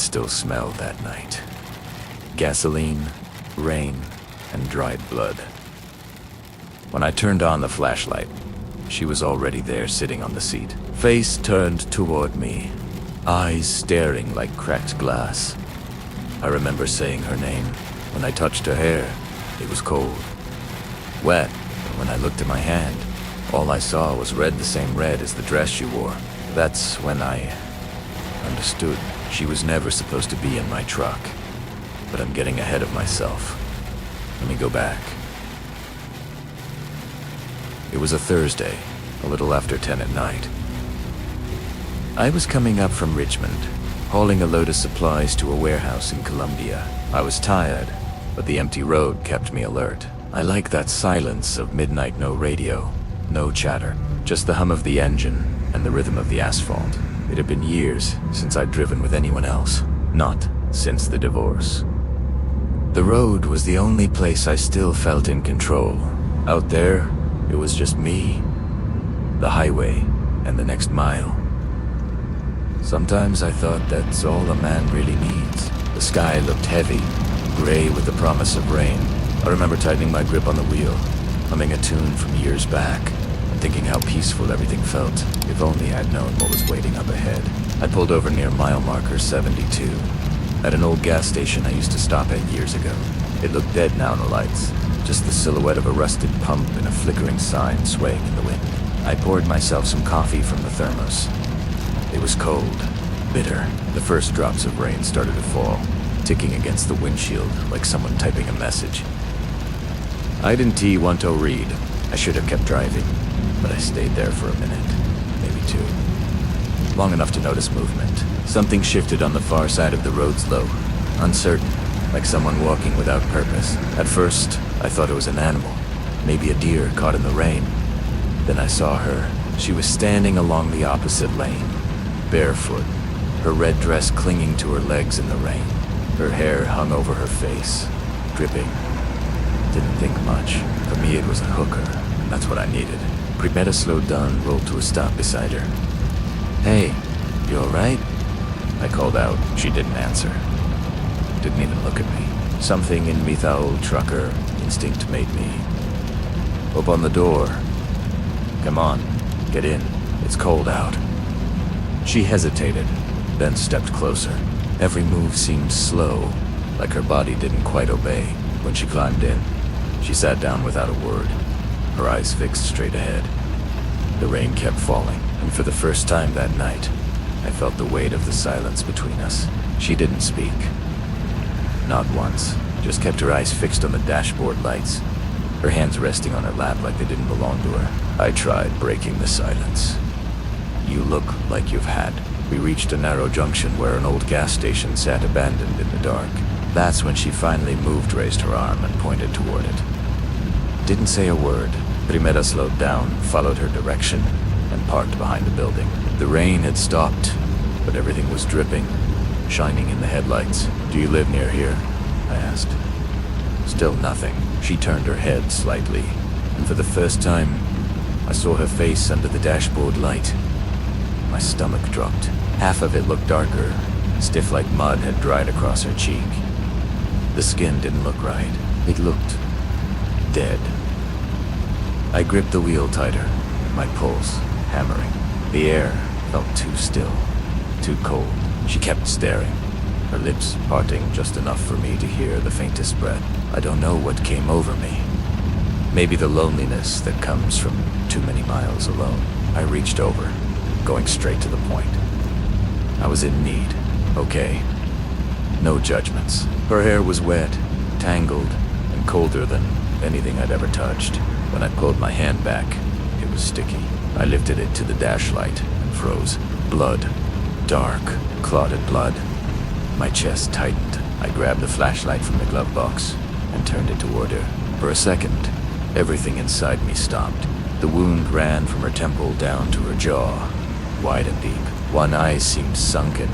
still smelled that night. Gasoline, rain, and dried blood. When I turned on the flashlight, she was already there sitting on the seat, face turned toward me, eyes staring like cracked glass. I remember saying her name. When I touched her hair, it was cold, wet, but when I looked at my hand, all I saw was red, the same red as the dress she wore. That's when I understood she was never supposed to be in my truck. But I'm getting ahead of myself. Let me go back. It was a Thursday, a little after 10 at night. I was coming up from Richmond, hauling a load of supplies to a warehouse in Columbia. I was tired, but the empty road kept me alert. I like that silence of midnight, no radio, no chatter, just the hum of the engine and the rhythm of the asphalt. It had been years since I'd driven with anyone else, not since the divorce. The road was the only place I still felt in control. Out there, it was just me, the highway, and the next mile. Sometimes I thought that's all a man really needs. The sky looked heavy, gray with the promise of rain. I remember tightening my grip on the wheel, humming a tune from years back, and thinking how peaceful everything felt. If only I'd known what was waiting up ahead. I pulled over near mile marker 72, at an old gas station I used to stop at years ago. It looked dead now in the lights, just the silhouette of a rusted pump and a flickering sign swaying in the wind. I poured myself some coffee from the thermos. It was cold, bitter. The first drops of rain started to fall, ticking against the windshield like someone typing a message. I didn't want to read. I should have kept driving, but I stayed there for a minute, maybe two. Long enough to notice movement. Something shifted on the far side of the road slow, uncertain, like someone walking without purpose. At first, I thought it was an animal, maybe a deer caught in the rain. Then I saw her. She was standing along the opposite lane, barefoot, her red dress clinging to her legs in the rain. Her hair hung over her face, dripping. Didn't think much. For me, it was a hooker, and that's what I needed. Primera slowed down, rolled to a stop beside her. "Hey, you alright?" I called out. She didn't answer. Didn't even look at me. Something in me, the old trucker instinct made me open the door. "Come on, get in. It's cold out." She hesitated, then stepped closer. Every move seemed slow, like her body didn't quite obey. When she climbed in, she sat down without a word, her eyes fixed straight ahead. The rain kept falling, and for the first time that night, I felt the weight of the silence between us. She didn't speak. Not once, just kept her eyes fixed on the dashboard lights, her hands resting on her lap like they didn't belong to her. I tried breaking the silence. "You look like you've had." We reached a narrow junction where an old gas station sat abandoned in the dark. That's when she finally moved, raised her arm, and pointed toward it. Didn't say a word. Primera slowed down, followed her direction, and parked behind the building. The rain had stopped, but everything was dripping, shining in the headlights. "Do you live near here?" I asked. Still nothing. She turned her head slightly, and for the first time, I saw her face under the dashboard light. My stomach dropped. Half of it looked darker, stiff like mud had dried across her cheek. The skin didn't look right. It looked dead. I gripped the wheel tighter, my pulse hammering. The air felt too still, too cold. She kept staring, her lips parting just enough for me to hear the faintest breath. I don't know what came over me. Maybe the loneliness that comes from too many miles alone. I reached over, going straight to the point. I was in need, okay. No judgments. Her hair was wet, tangled, and colder than anything I'd ever touched. When I pulled my hand back, it was sticky. I lifted it to the dash light and froze. Blood. Dark, clotted blood. My chest tightened. I grabbed the flashlight from the glove box and turned it toward her. For a second, everything inside me stopped. The wound ran from her temple down to her jaw, wide and deep. One eye seemed sunken,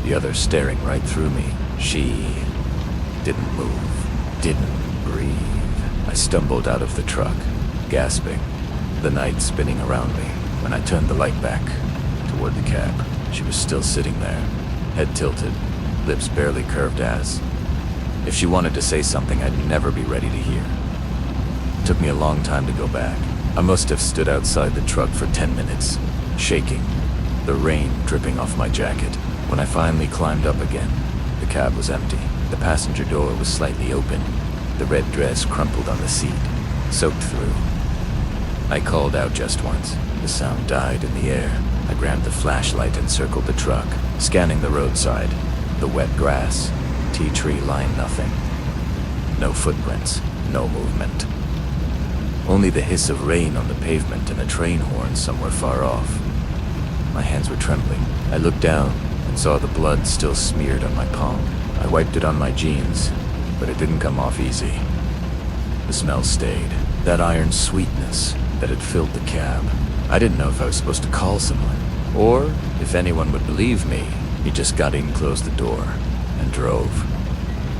the other staring right through me. She didn't move, didn't breathe. I stumbled out of the truck, gasping, the night spinning around me. When I turned the light back toward the cab, she was still sitting there, head tilted, lips barely curved as if she wanted to say something I'd never be ready to hear. It took me a long time to go back. I must have stood outside the truck for 10 minutes, shaking, the rain dripping off my jacket. When I finally climbed up again, the cab was empty. The passenger door was slightly open, the red dress crumpled on the seat, soaked through. I called out just once. The sound died in the air. I grabbed the flashlight and circled the truck, scanning the roadside. The wet grass, tea tree line, nothing. No footprints, no movement. Only the hiss of rain on the pavement and a train horn somewhere far off. My hands were trembling. I looked down and saw the blood still smeared on my palm. I wiped it on my jeans, but it didn't come off easy. The smell stayed. That iron sweetness that had filled the cab. I didn't know if I was supposed to call someone, or if anyone would believe me. He just got in, closed the door, and drove.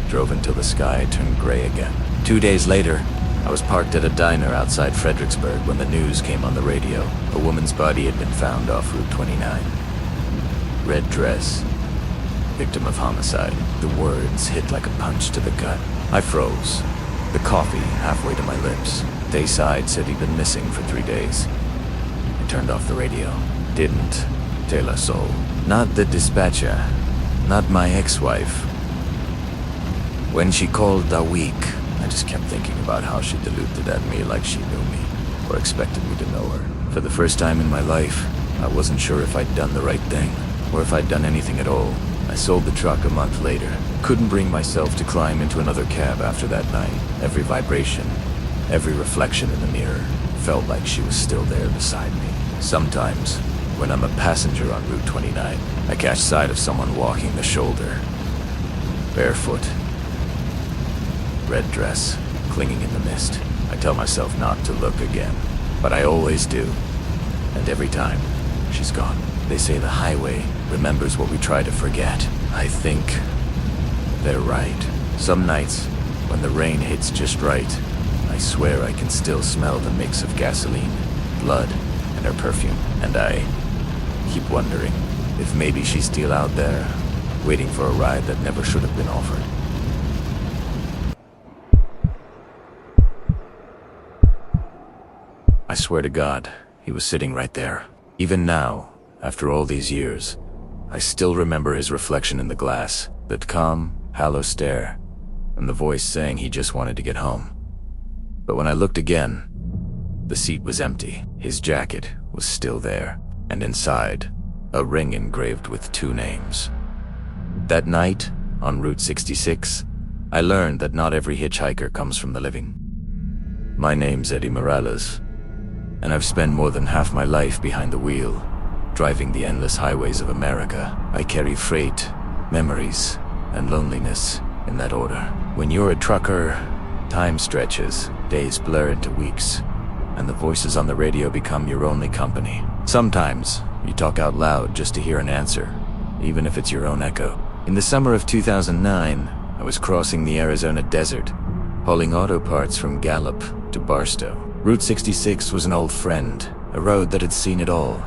Drove until the sky turned gray again. 2 days later, I was parked at a diner outside Fredericksburg when the news came on the radio. A woman's body had been found off Route 29. Red dress. Victim of homicide. The words hit like a punch to the gut. I froze, the coffee halfway to my lips. Dayside said he'd been missing for 3 days. I turned off the radio. Didn't tell a soul. Not the dispatcher. Not my ex-wife. When she called a week, I just kept thinking about how she deluded at me like she knew me, or expected me to know her. For the first time in my life, I wasn't sure if I'd done the right thing, or if I'd done anything at all. I sold the truck a month later. Couldn't bring myself to climb into another cab after that night. Every vibration, every reflection in the mirror, felt like she was still there beside me. Sometimes, when I'm a passenger on Route 29, I catch sight of someone walking the shoulder. Barefoot. Red dress, clinging in the mist. I tell myself not to look again, but I always do. And every time, she's gone. They say the highway remembers what we try to forget. I think they're right. Some nights, when the rain hits just right, I swear I can still smell the mix of gasoline, blood, and her perfume. And I keep wondering if maybe she's still out there, waiting for a ride that never should have been offered. I swear to God, he was sitting right there. Even now, after all these years, I still remember his reflection in the glass, that calm, hollow stare, and the voice saying he just wanted to get home. But when I looked again, the seat was empty. His jacket was still there, and inside, a ring engraved with 2 names. That night, on Route 66, I learned that not every hitchhiker comes from the living. My name's Eddie Morales, and I've spent more than half my life behind the wheel, driving the endless highways of America. I carry freight, memories, and loneliness in that order. When you're a trucker, time stretches, days blur into weeks, and the voices on the radio become your only company. Sometimes, you talk out loud just to hear an answer, even if it's your own echo. In the summer of 2009, I was crossing the Arizona desert, hauling auto parts from Gallup to Barstow. Route 66 was an old friend, a road that had seen it all.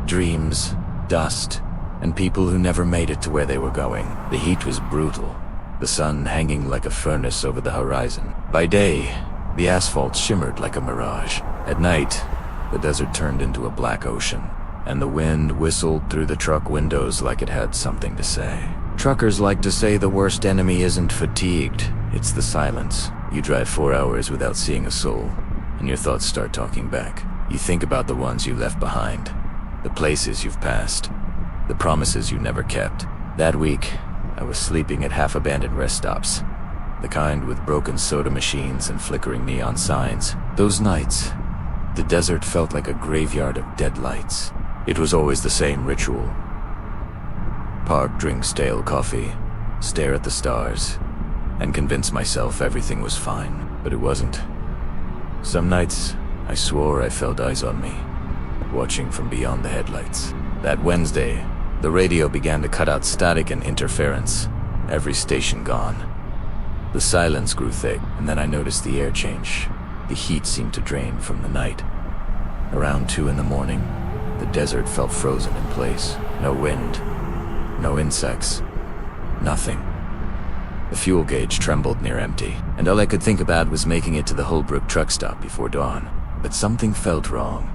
Dreams, dust, and people who never made it to where they were going. The heat was brutal, the sun hanging like a furnace over the horizon. By day, the asphalt shimmered like a mirage. At night, the desert turned into a black ocean, and the wind whistled through the truck windows like it had something to say. Truckers like to say the worst enemy isn't fatigued, it's the silence. You drive 4 hours without seeing a soul, and your thoughts start talking back. You think about the ones you left behind, the places you've passed, the promises you never kept. That week, I was sleeping at half-abandoned rest stops, the kind with broken soda machines and flickering neon signs. Those nights, the desert felt like a graveyard of dead lights. It was always the same ritual. Park, drink stale coffee, stare at the stars, and convince myself everything was fine, but it wasn't. Some nights, I swore I felt eyes on me, watching from beyond the headlights. That Wednesday, the radio began to cut out static and interference, every station gone. The silence grew thick, and then I noticed the air change. The heat seemed to drain from the night. Around 2 in the morning, the desert felt frozen in place. No wind, no insects, Nothing. The fuel gauge trembled near empty, and all I could think about was making it to the Holbrook truck stop before dawn. But something felt wrong.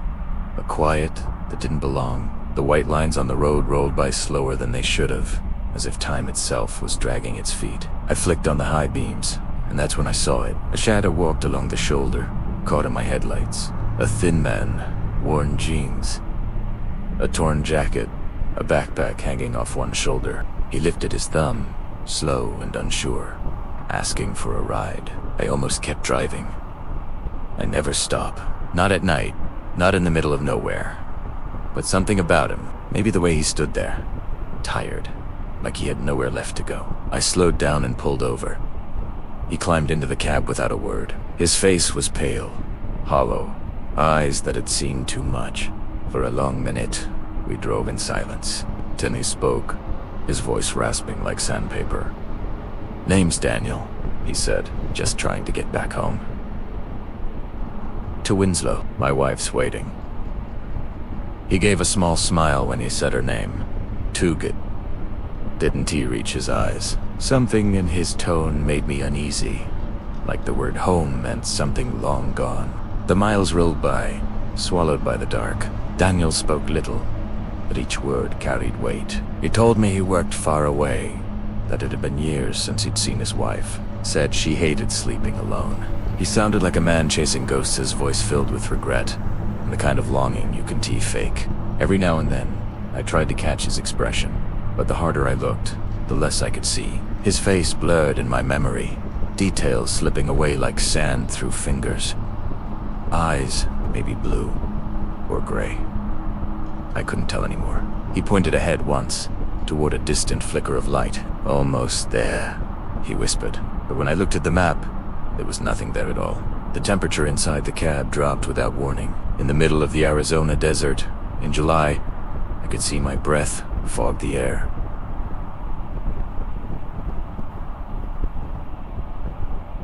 A quiet that didn't belong. The white lines on the road rolled by slower than they should have, as if time itself was dragging its feet. I flicked on the high beams, and that's when I saw it. A shadow walked along the shoulder, caught in my headlights. A thin man, worn jeans, a torn jacket, a backpack hanging off one shoulder. He lifted his thumb, slow and unsure, asking for a ride. I almost kept driving. I never stop. Not at night, not in the middle of nowhere. But something about him, maybe the way he stood there, tired, like he had nowhere left to go. I slowed down and pulled over. He climbed into the cab without a word. His face was pale, hollow, eyes that had seen too much. For a long minute, we drove in silence. Then he spoke, his voice rasping like sandpaper. "Name's Daniel," he said, "just trying to get back home. To Winslow, my wife's waiting." He gave a small smile when he said her name. Tuget. Didn't he reach his eyes? Something in his tone made me uneasy, like the word home meant something long gone. The miles rolled by, swallowed by the dark. Daniel spoke little, but each word carried weight. He told me he worked far away, that it had been years since he'd seen his wife. Said she hated sleeping alone. He sounded like a man chasing ghosts, his voice filled with regret, and the kind of longing you can fake. Every now and then, I tried to catch his expression, but the harder I looked, the less I could see. His face blurred in my memory, details slipping away like sand through fingers. Eyes, maybe blue or gray. I couldn't tell anymore. He pointed ahead once, toward a distant flicker of light. "Almost there," he whispered. But when I looked at the map, there was nothing there at all. The temperature inside the cab dropped without warning. In the middle of the Arizona desert, in July, I could see my breath fog the air.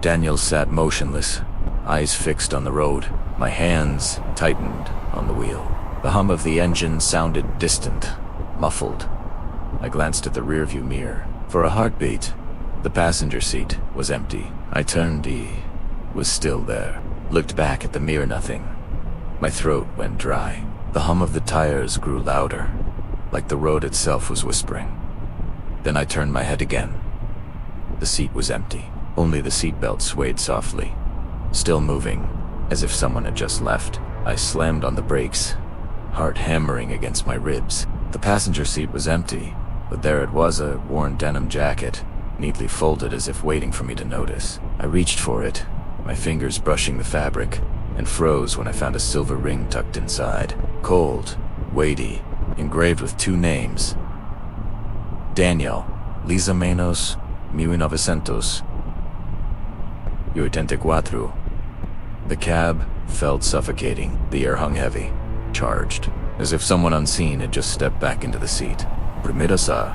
Daniel sat motionless, eyes fixed on the road. My hands tightened on the wheel. The hum of the engine sounded distant, muffled. I glanced at the rearview mirror. For a heartbeat, the passenger seat was empty. I turned. He was still there. Looked back at the mirror, nothing. My throat went dry. The hum of the tires grew louder, like the road itself was whispering. Then I turned my head again. The seat was empty. Only the seatbelt swayed softly, still moving, as if someone had just left. I slammed on the brakes, heart hammering against my ribs. The passenger seat was empty, but there it was, a worn denim jacket, neatly folded as if waiting for me to notice. I reached for it, my fingers brushing the fabric, and froze when I found a silver ring tucked inside. Cold, weighty, engraved with two names. Daniel, Lisa Menos, 1984. The cab felt suffocating. The air hung heavy, charged, as if someone unseen had just stepped back into the seat. Primera sa,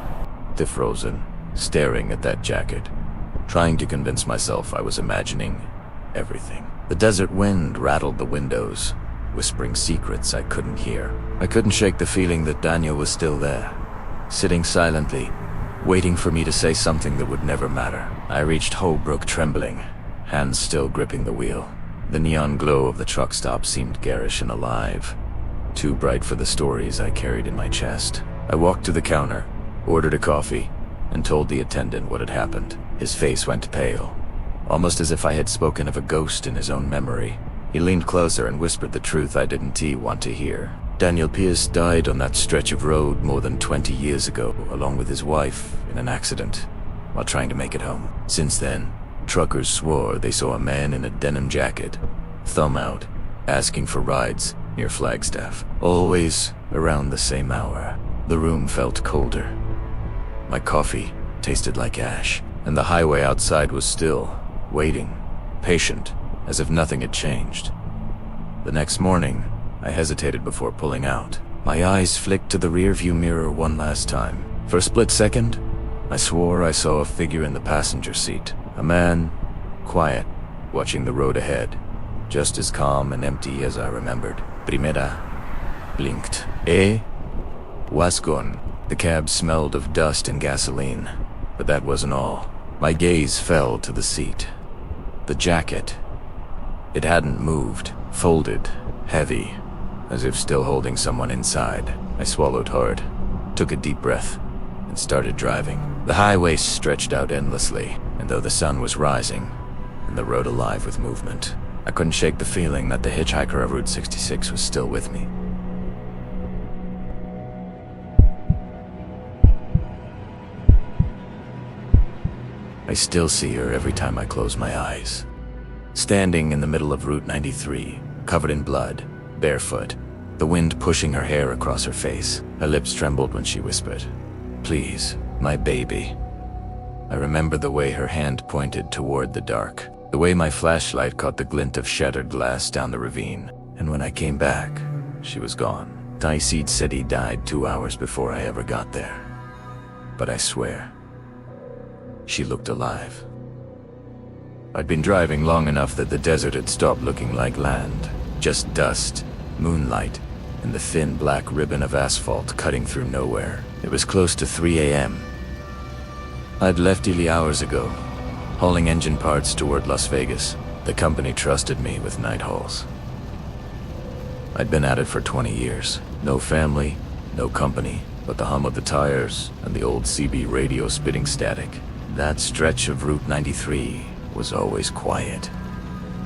frozen, staring at that jacket, trying to convince myself I was imagining everything. The desert wind rattled the windows, whispering secrets I couldn't hear. I couldn't shake the feeling that Daniel was still there, sitting silently, waiting for me to say something that would never matter. I reached Holbrook trembling, hands still gripping the wheel. The neon glow of the truck stop seemed garish and alive, too bright for the stories I carried in my chest. I walked to the counter, ordered a coffee, and told the attendant what had happened. His face went pale, almost as if I had spoken of a ghost in his own memory. He leaned closer and whispered the truth I didn't want to hear. Daniel Pierce died on that stretch of road more than 20 years ago, along with his wife, in an accident, while trying to make it home. Since then, truckers swore they saw a man in a denim jacket, thumb out, asking for rides near Flagstaff, always around the same hour. The room felt colder. My coffee tasted like ash, and the highway outside was still, waiting, patient, as if nothing had changed. The next morning, I hesitated before pulling out. My eyes flicked to the rearview mirror one last time. For a split second, I swore I saw a figure in the passenger seat. A man, quiet, watching the road ahead, just as calm and empty as I remembered. Primera blinked. Was gone. The cab smelled of dust and gasoline. But that wasn't all. My gaze fell to the seat. The jacket. It hadn't moved, folded, heavy, as if still holding someone inside. I swallowed hard, took a deep breath, and started driving. The highway stretched out endlessly, and though the sun was rising, and the road alive with movement, I couldn't shake the feeling that the hitchhiker of Route 66 was still with me. I still see her every time I close my eyes. Standing in the middle of Route 93, covered in blood, barefoot, the wind pushing her hair across her face. Her lips trembled when she whispered, "Please, my baby." I remember the way her hand pointed toward the dark, the way my flashlight caught the glint of shattered glass down the ravine, and when I came back, she was gone. Taiseed said he died 2 hours before I ever got there. But I swear, she looked alive. I'd been driving long enough that the desert had stopped looking like land, just dust, moonlight, and the thin black ribbon of asphalt cutting through nowhere. It was close to 3 a.m. I'd left Ely hours ago, hauling engine parts toward Las Vegas. The company trusted me with night hauls. I'd been at it for 20 years. No family, no company, but the hum of the tires and the old CB radio spitting static. That stretch of Route 93 was always quiet.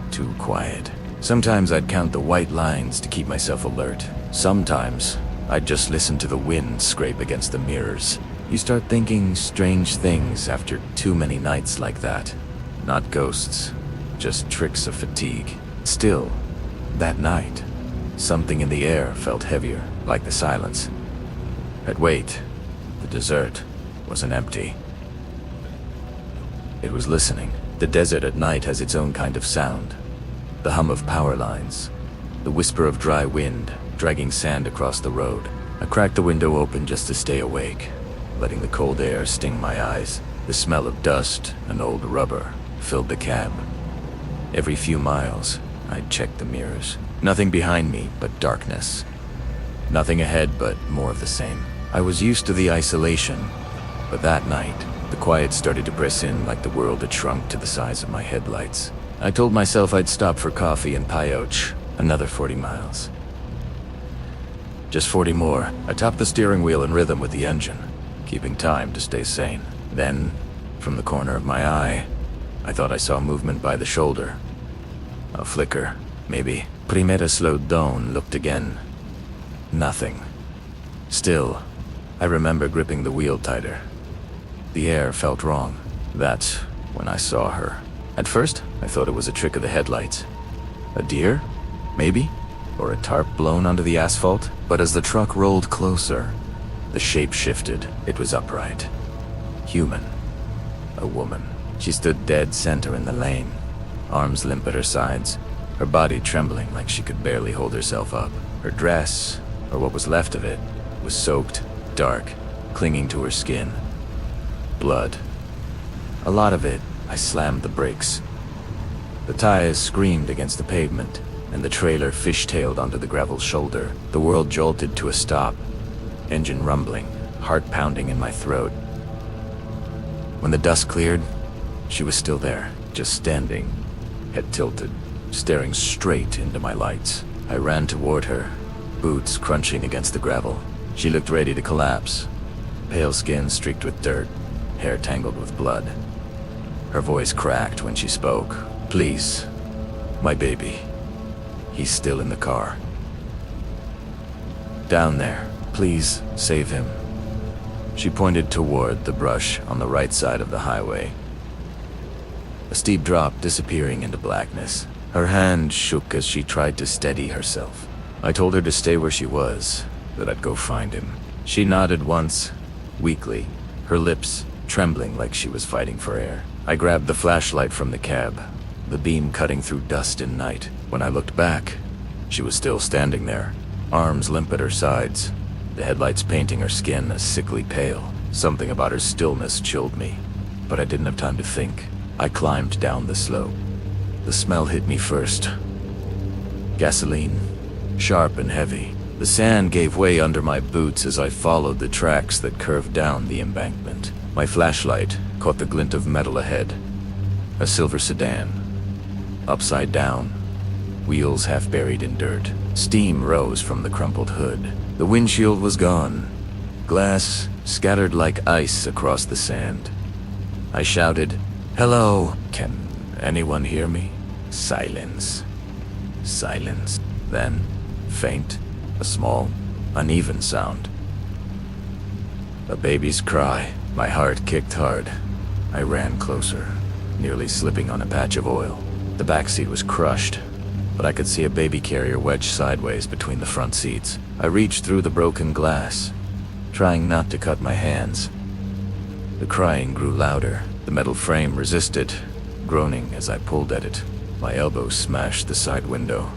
Too quiet. Sometimes I'd count the white lines to keep myself alert. Sometimes I'd just listen to the wind scrape against the mirrors. You start thinking strange things after too many nights like that. Not ghosts, just tricks of fatigue. Still, that night, something in the air felt heavier, like the silence. But wait, the desert wasn't empty. It was listening. The desert at night has its own kind of sound. The hum of power lines, the whisper of dry wind dragging sand across the road. I cracked the window open just to stay awake, letting the cold air sting my eyes. The smell of dust and old rubber filled the cab. Every few miles, I'd check the mirrors. Nothing behind me but darkness. Nothing ahead but more of the same. I was used to the isolation, but that night, the quiet started to press in like the world had shrunk to the size of my headlights. I told myself I'd stop for coffee in Pyoche, another 40 miles. Just 40 more. I topped the steering wheel in rhythm with the engine, keeping time to stay sane. Then, from the corner of my eye, I thought I saw movement by the shoulder. A flicker, maybe. Primera slowed down, looked again. Nothing. Still, I remember gripping the wheel tighter. The air felt wrong. That's when I saw her. At first, I thought it was a trick of the headlights. A deer? Maybe? Or a tarp blown onto the asphalt? But as the truck rolled closer, the shape shifted. It was upright. Human. A woman. She stood dead center in the lane, arms limp at her sides, her body trembling like she could barely hold herself up. Her dress, or what was left of it, was soaked, dark, clinging to her skin. Blood. A lot of it. I slammed the brakes. The tires screamed against the pavement, and the trailer fishtailed onto the gravel shoulder. The world jolted to a stop, engine rumbling, heart pounding in my throat. When the dust cleared, she was still there, just standing, head tilted, staring straight into my lights. I ran toward her, boots crunching against the gravel. She looked ready to collapse, pale skin streaked with dirt, hair tangled with blood. Her voice cracked when she spoke. "Please, my baby. He's still in the car. Down there. Please save him." She pointed toward the brush on the right side of the highway. A steep drop disappearing into blackness. Her hand shook as she tried to steady herself. I told her to stay where she was, that I'd go find him. She nodded once, weakly, her lips trembling like she was fighting for air. I grabbed the flashlight from the cab, the beam cutting through dust and night. When I looked back, she was still standing there, arms limp at her sides, the headlights painting her skin a sickly pale. Something about her stillness chilled me, but I didn't have time to think. I climbed down the slope. The smell hit me first. Gasoline, sharp and heavy. The sand gave way under my boots as I followed the tracks that curved down the embankment. My flashlight caught the glint of metal ahead. A silver sedan. Upside down. Wheels half buried in dirt. Steam rose from the crumpled hood. The windshield was gone. Glass scattered like ice across the sand. I shouted, "Hello! Can anyone hear me?" Silence. Silence. Then, faint, a small, uneven sound. A baby's cry. My heart kicked hard. I ran closer, nearly slipping on a patch of oil. The back seat was crushed, but I could see a baby carrier wedged sideways between the front seats. I reached through the broken glass, trying not to cut my hands. The crying grew louder. The metal frame resisted, groaning as I pulled at it. My elbow smashed the side window,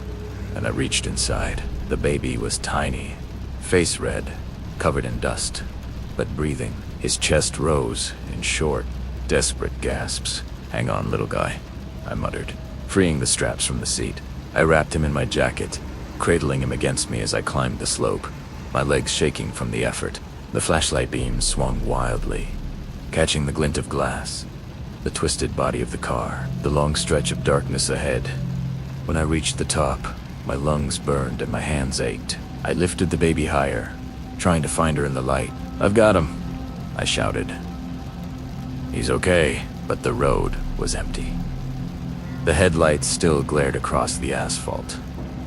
and I reached inside. The baby was tiny, face red, covered in dust, but breathing. His chest rose in short, desperate gasps. "Hang on, little guy," I muttered, freeing the straps from the seat. I wrapped him in my jacket, cradling him against me as I climbed the slope, my legs shaking from the effort. The flashlight beam swung wildly, catching the glint of glass, the twisted body of the car, the long stretch of darkness ahead. When I reached the top, my lungs burned and my hands ached. I lifted the baby higher, trying to find her in the light. "I've got him," I shouted. "He's okay," but the road was empty. The headlights still glared across the asphalt.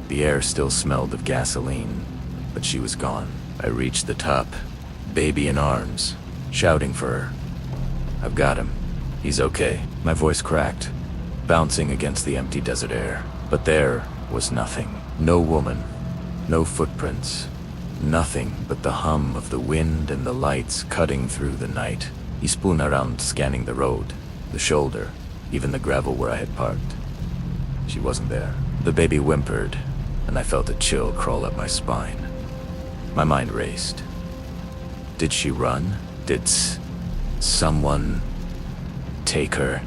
The air still smelled of gasoline, but she was gone. I reached the top, baby in arms, shouting for her. "I've got him. He's okay." My voice cracked, bouncing against the empty desert air. But there was nothing. No woman, no footprints, nothing but the hum of the wind and the lights cutting through the night. He spun around, scanning the road, the shoulder, even the gravel where I had parked. She wasn't there. The baby whimpered, and I felt a chill crawl up my spine. My mind raced. Did she run? Did someone take her?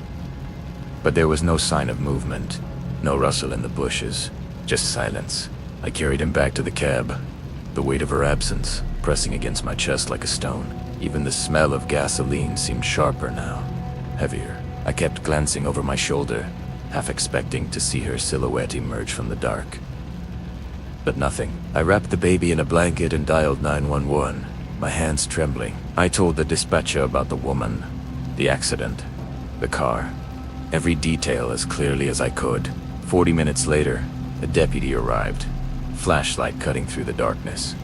But there was no sign of movement, no rustle in the bushes, just silence. I carried him back to the cab, the weight of her absence pressing against my chest like a stone. Even the smell of gasoline seemed sharper now, heavier. I kept glancing over my shoulder, half expecting to see her silhouette emerge from the dark. But nothing. I wrapped the baby in a blanket and dialed 911, my hands trembling. I told the dispatcher about the woman, the accident, the car, every detail as clearly as I could. 40 minutes later, a deputy arrived, flashlight cutting through the darkness.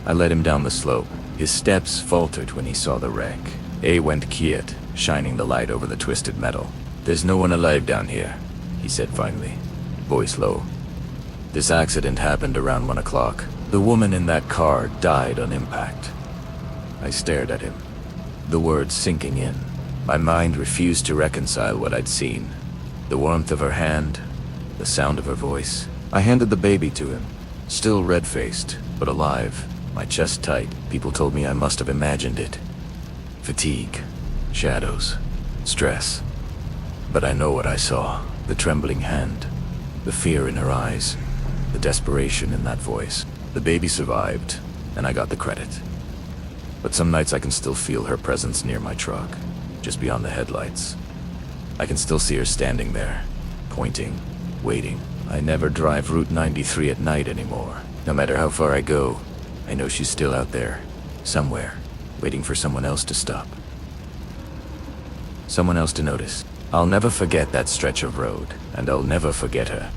I led him down the slope. His steps faltered when he saw the wreck. A went quiet, shining the light over the twisted metal. "There's no one alive down here," he said finally, voice low. "This accident happened around 1 o'clock. The woman in that car died on impact." I stared at him, the words sinking in. My mind refused to reconcile what I'd seen. The warmth of her hand, the sound of her voice. I handed the baby to him, still red-faced, but alive, my chest tight. People told me I must have imagined it. Fatigue, shadows, stress. But I know what I saw. The trembling hand, the fear in her eyes, the desperation in that voice. The baby survived, and I got the credit. But some nights I can still feel her presence near my truck, just beyond the headlights. I can still see her standing there, pointing, waiting. I never drive Route 93 at night anymore. No matter how far I go, I know she's still out there, somewhere, waiting for someone else to stop. Someone else to notice. I'll never forget that stretch of road, and I'll never forget her.